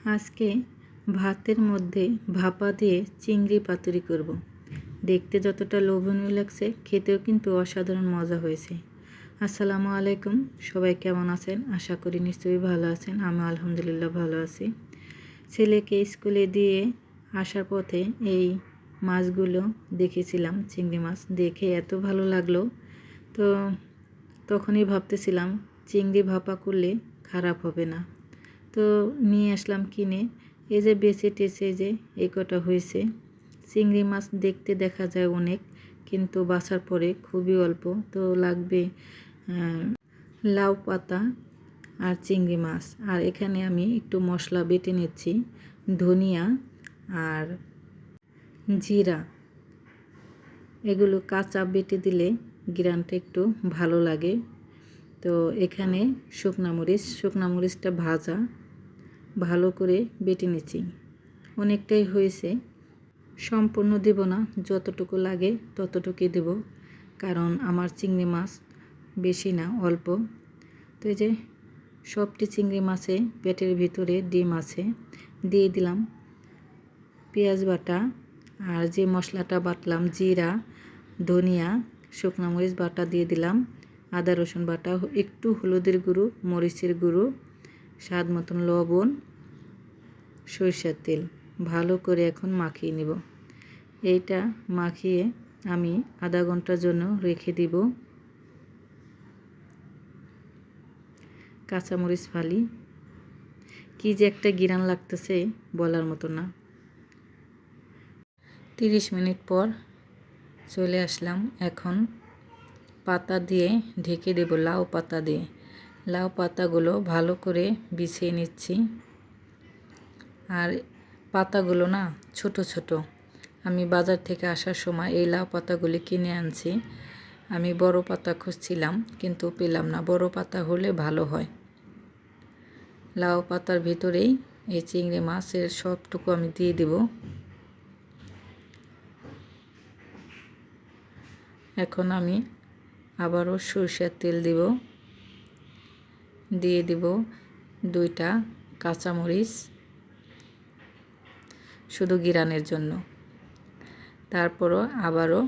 আজকে ভাতের মধ্যে ভাপা দিয়ে চিংড়ি পাতুরি করব। দেখতে যতটা লোভনীয় লাগছে, খেতেও কিন্তু অসাধারণ মজা হয়েছে। আসসালামু আলাইকুম, সবাই কেমন আছেন? আশা করি নিশ্চয়ই ভালো আছেন। আমি আলহামদুলিল্লাহ ভালো আছি। ছেলেকে স্কুলে দিয়ে আসার পথে এই মাছগুলো দেখেছিলাম, চিংড়ি মাছ দেখে এত ভালো লাগলো, তো তখনই ভাবতেছিলাম চিংড়ি ভাপা করলে খারাপ হবে না। তো নিয়ে আসলাম কিনে। এই যে বেছে টেছে যে এই কটা হয়েছে। চিংড়ি মাছ দেখতে দেখা যায় অনেক, কিন্তু বাছার পরে খুবই অল্প। তো লাগবে লাউ পাতা আর চিংড়ি মাছ। আর এখানে আমি একটু মশলা বেটে নিচ্ছি, ধনিয়া আর জিরা। এগুলো কাঁচা বেটে দিলে ঘ্রাণটা একটু ভালো লাগে। তো এখানে শুকনা মরিচটা ভাজা ভালো করে বেটে নিচ্ছি। অনেকটাই হয়েছে, সম্পূর্ণ দেব না, যতটুকু লাগে ততটুকুই দেব, কারণ আমার চিংড়ি মাছ বেশি না, অল্প। তো এই যে সবটি চিংড়ি মাছে পেটের ভিতরে ডিম আছে। দিয়ে দিলাম পেঁয়াজ বাটা, আর যে মশলাটা বাটলাম জিরা, ধনিয়া, শুকনা মরিচ বাটা দিয়ে দিলাম, আদা রসুন বাটা, একটু হলুদের গুঁড়ো, মরিচের গুঁড়ো, স্বাদ মতন লবণ, সরিষার তেল। ভালো করে এখন মাখিয়ে নিব। এইটা মাখিয়ে আমি আধা ঘন্টার জন্য রেখে দিব। কাঁচামরিচ ফালি, কি যে একটা ঘ্রাণ লাগতেছে বলার মতো না। 30 মিনিট পর চলে আসলাম। এখন পাতা দিয়ে ঢেকে দেব, লাউ পাতা দিয়ে। লাউ পাতাগুলো ভালো করে বিছিয়ে নিচ্ছি। আর পাতাগুলো না ছোট ছোট। আমি বাজার থেকে আসার সময় এই লাউ পাতাগুলি কিনে আনছি। আমি বড় পাতা খুঁজছিলাম কিন্তু পেলাম না। বড় পাতা হলে ভালো হয়। লাউ পাতার ভিতরেই এই চিংড়ি মাছের সবটুকু আমি দিয়ে দেব। এখন আমি আবারও সরিষার তেল দেব, দিয়ে দেব 2টা কাঁচামরিচ, শুধু ঘ্রাণের জন্য। তারপরও আবারও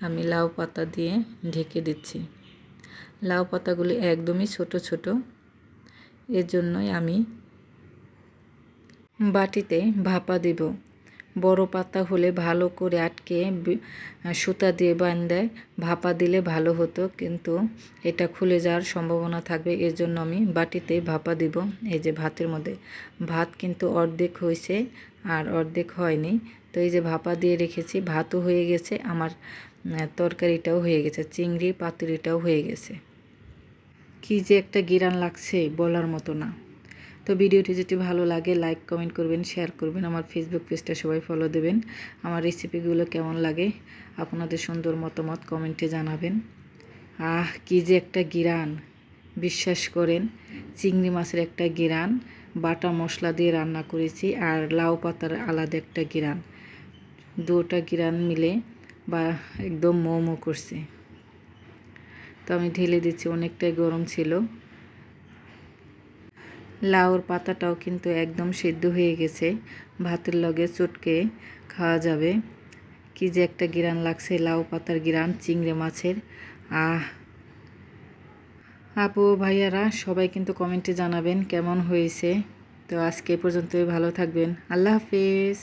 আমি লাউ পাতা দিয়ে ঢেকে দিচ্ছি। লাউ পাতাগুলি একদমই ছোট ছোট, এর জন্যই আমি বাটিতে ভাপা দেব। বড় পাতা হলে ভালো করে আটকে সুতা দিয়ে বাঁধে ভাপা দিলে ভালো হতো, কিন্তু এটা খুলে যাওয়ার সম্ভাবনা থাকবে, এর জন্য আমি বাটিতে ভাপা দিব। এই যে ভাতের মধ্যে ভাত কিন্তু অর্ধেক হয়েছে আর অর্ধেক হয়নি। তো এই যে ভাপা দিয়ে রেখেছি, ভাতও হয়ে গেছে, আমার তরকারিটাও হয়ে গেছে, চিংড়ি পাতুরিটাও হয়ে গেছে। কি যে একটা ঘ্রাণ লাগছে বলার মতো না। তো ভিডিওটি যদি ভালো লাগে লাইক কমেন্ট করবেন, শেয়ার করবেন। আমার ফেসবুক পেজটা সবাই ফলো দেবেন। আমার রেসিপিগুলো কেমন লাগে আপনাদের সুন্দর মতামত কমেন্টে জানাবেন। কি যে একটা ঘ্রাণ, বিশ্বাস করেন, চিংড়ি মাছের একটা ঘ্রাণ, বাটা মশলা দিয়ে রান্না করেছি, আর লাউ পাতার আলাদা একটা ঘ্রাণ, দুটা ঘ্রাণ মিলে বা একদম মো করছে। তো আমি ঢেলে দিচ্ছি, অনেকটাই গরম ছিল। লাউর পাতাটাও কিন্তু একদম সিদ্ধ হয়ে গেছে, ভাতের লগে চটকে খাওয়া যাবে। কি যে একটা ঘ্রাণ লাগছে, লাউ পাতার ঘ্রাণ, চিংড়ি মাছের। আপু ভাইয়ারা সবাই কিন্তু কমেন্টে জানাবেন কেমন হয়েছে। তো আজকে পর্যন্তই, ভালো থাকবেন। আল্লাহ হাফেজ।